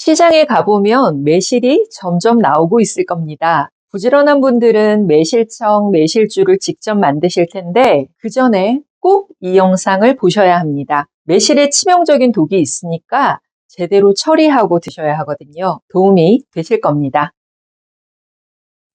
시장에 가보면 매실이 점점 나오고 있을 겁니다. 부지런한 분들은 매실청, 매실주를 직접 만드실 텐데 그 전에 꼭 이 영상을 보셔야 합니다. 매실에 치명적인 독이 있으니까 제대로 처리하고 드셔야 하거든요. 도움이 되실 겁니다.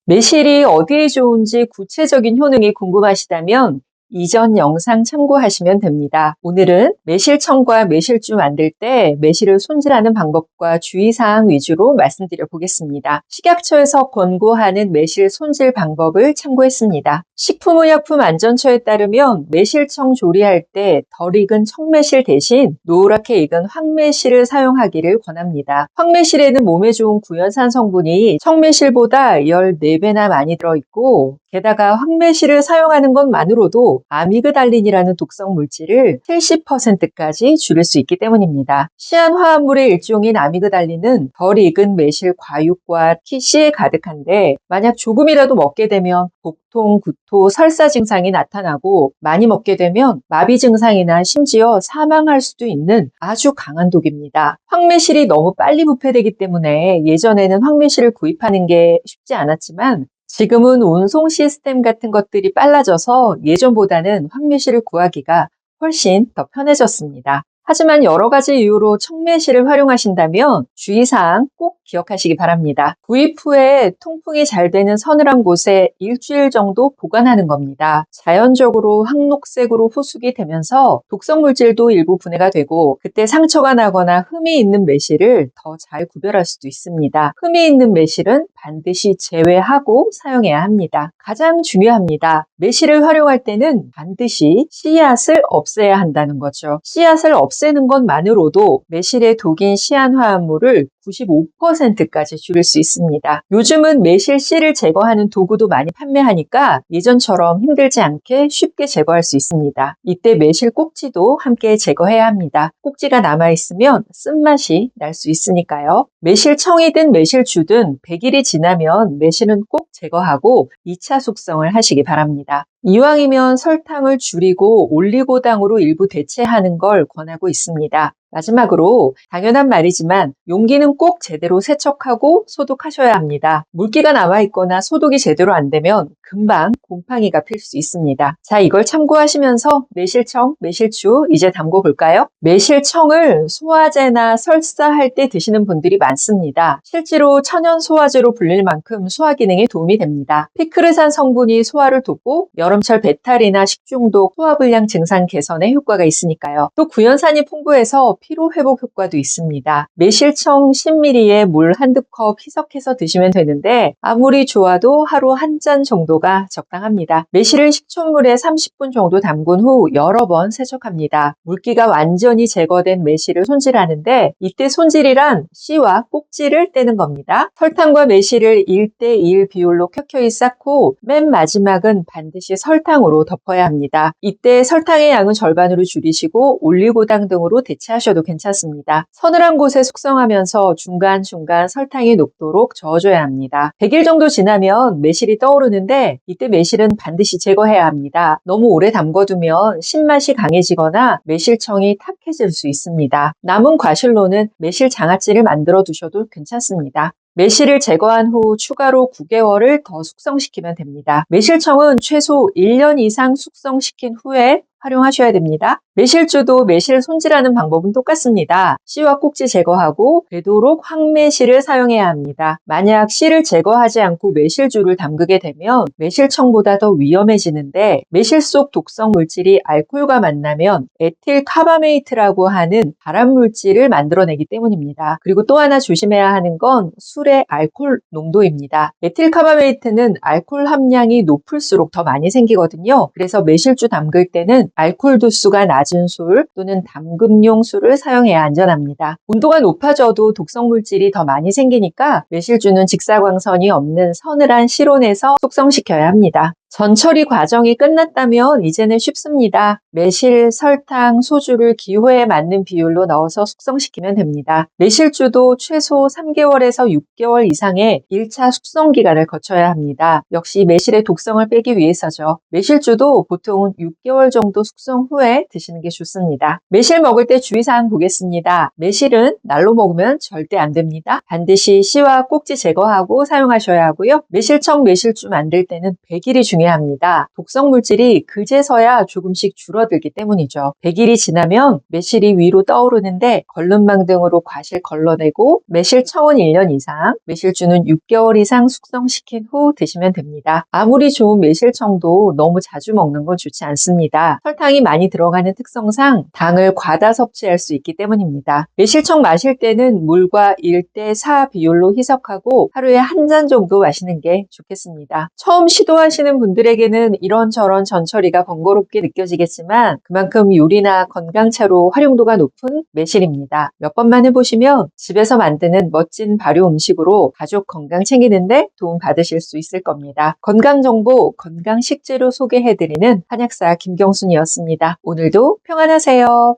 매실이 어디에 좋은지 구체적인 효능이 궁금하시다면 이전 영상 참고하시면 됩니다. 오늘은 매실청과 매실주 만들 때 매실을 손질하는 방법과 주의사항 위주로 말씀드려 보겠습니다. 식약처에서 권고하는 매실 손질 방법을 참고했습니다. 식품의약품안전처에 따르면 매실청 조리할 때 덜 익은 청매실 대신 노랗게 익은 황매실을 사용하기를 권합니다. 황매실에는 몸에 좋은 구연산 성분이 청매실보다 14배나 많이 들어있고 게다가 황매실을 사용하는 것만으로도 아미그달린이라는 독성 물질을 70%까지 줄일 수 있기 때문입니다. 시안 화합물의 일종인 아미그달린은 덜 익은 매실 과육과 키씨에 가득한데 만약 조금이라도 먹게 되면 복통, 구토, 설사 증상이 나타나고 많이 먹게 되면 마비 증상이나 심지어 사망할 수도 있는 아주 강한 독입니다. 황매실이 너무 빨리 부패되기 때문에 예전에는 황매실을 구입하는 게 쉽지 않았지만 지금은 운송 시스템 같은 것들이 빨라져서 예전보다는 황매실을 구하기가 훨씬 더 편해졌습니다. 하지만 여러 가지 이유로 청매실을 활용하신다면 주의사항 꼭 기억하시기 바랍니다. 구입 후에 통풍이 잘 되는 서늘한 곳에 일주일 정도 보관하는 겁니다. 자연적으로 황록색으로 후숙이 되면서 독성 물질도 일부 분해가 되고 그때 상처가 나거나 흠이 있는 매실을 더 잘 구별할 수도 있습니다. 흠이 있는 매실은 반드시 제외하고 사용해야 합니다. 가장 중요합니다. 매실을 활용할 때는 반드시 씨앗을 없애야 한다는 거죠. 씨앗을 없애는 것만으로도 매실의 독인 시안화합물을 95%까지 줄일 수 있습니다. 요즘은 매실 씨를 제거하는 도구도 많이 판매하니까 예전처럼 힘들지 않게 쉽게 제거할 수 있습니다. 이때 매실 꼭지도 함께 제거해야 합니다. 꼭지가 남아있으면 쓴맛이 날 수 있으니까요. 매실청이든 매실주든 100일이 지나면 매실은 꼭 제거하고 2차 숙성을 하시기 바랍니다. 이왕이면 설탕을 줄이고 올리고당으로 일부 대체하는 걸 권하고 있습니다. 마지막으로 당연한 말이지만 용기는 꼭 제대로 세척하고 소독하셔야 합니다. 물기가 남아있거나 소독이 제대로 안 되면 금방 곰팡이가 필 수 있습니다. 자, 이걸 참고하시면서 매실청, 매실주 이제 담궈 볼까요? 매실청을 소화제나 설사할 때 드시는 분들이 많습니다. 실제로 천연 소화제로 불릴 만큼 소화 기능에 도움이 됩니다. 피크르산 성분이 소화를 돕고 여름철 배탈이나 식중독, 소화불량 증상 개선에 효과가 있으니까요. 또 구연산이 풍부해서 피로 회복 효과도 있습니다. 매실청 10ml에 물 한두 컵 희석해서 드시면 되는데 아무리 좋아도 하루 한 잔 정도가 적당합니다. 매실을 식초물에 30분 정도 담근 후 여러 번 세척합니다. 물기가 완전히 제거된 매실을 손질하는데 이때 손질이란 씨와 꼭지를 떼는 겁니다. 설탕과 매실을 1:1 비율로 켜켜이 쌓고 맨 마지막은 반드시 설탕으로 덮어야 합니다. 이때 설탕의 양은 절반으로 줄이시고 올리고당 등으로 대체하셔도 괜찮습니다. 서늘한 곳에 숙성하면서 중간중간 설탕이 녹도록 저어줘야 합니다. 100일 정도 지나면 매실이 떠오르는데 이때 매실은 반드시 제거해야 합니다. 너무 오래 담궈두면 신맛이 강해지거나 매실청이 탁해질 수 있습니다. 남은 과실로는 매실 장아찌를 만들어 두셔도 괜찮습니다. 매실을 제거한 후 추가로 9개월을 더 숙성시키면 됩니다. 매실청은 최소 1년 이상 숙성시킨 후에 활용하셔야 됩니다. 매실주도 매실 손질하는 방법은 똑같습니다. 씨와 꼭지 제거하고 되도록 황매실을 사용해야 합니다. 만약 씨를 제거하지 않고 매실주를 담그게 되면 매실청보다 더 위험해지는데 매실 속 독성 물질이 알코올과 만나면 에틸카바메이트라고 하는 발암물질을 만들어내기 때문입니다. 그리고 또 하나 조심해야 하는 건 술의 알코올 농도입니다. 에틸카바메이트는 알코올 함량이 높을수록 더 많이 생기거든요. 그래서 매실주 담글 때는 알코올 도수가 낮은 술 또는 담금용 술을 사용해야 안전합니다. 온도가 높아져도 독성 물질이 더 많이 생기니까 매실주는 직사광선이 없는 서늘한 실온에서 숙성시켜야 합니다. 전처리 과정이 끝났다면 이제는 쉽습니다. 매실, 설탕, 소주를 기호에 맞는 비율로 넣어서 숙성시키면 됩니다. 매실주도 최소 3개월에서 6개월 이상의 1차 숙성 기간을 거쳐야 합니다. 역시 매실의 독성을 빼기 위해서죠. 매실주도 보통 6개월 정도 숙성 후에 드시는 게 좋습니다. 매실 먹을 때 주의사항 보겠습니다. 매실은 날로 먹으면 절대 안 됩니다. 반드시 씨와 꼭지 제거하고 사용하셔야 하고요. 매실청 매실주 만들 때는 배길이 중요합니다. 독성 물질이 그제서야 조금씩 줄어들기 때문이죠. 100일이 지나면 매실이 위로 떠오르는데 걸름망 등으로 과실 걸러내고 매실청은 1년 이상, 매실주는 6개월 이상 숙성시킨 후 드시면 됩니다. 아무리 좋은 매실청도 너무 자주 먹는 건 좋지 않습니다. 설탕이 많이 들어가는 특성상 당을 과다 섭취할 수 있기 때문입니다. 매실청 마실 때는 물과 1대 4 비율로 희석하고 하루에 한 잔 정도 마시는 게 좋겠습니다. 처음 시도하시는 분들에게는 이런저런 전처리가 번거롭게 느껴지겠지만 그만큼 요리나 건강차로 활용도가 높은 매실입니다. 몇 번만 해보시면 집에서 만드는 멋진 발효 음식으로 가족 건강 챙기는데 도움 받으실 수 있을 겁니다. 건강정보, 건강식재료 소개해드리는 한약사 김경순이었습니다. 오늘도 평안하세요.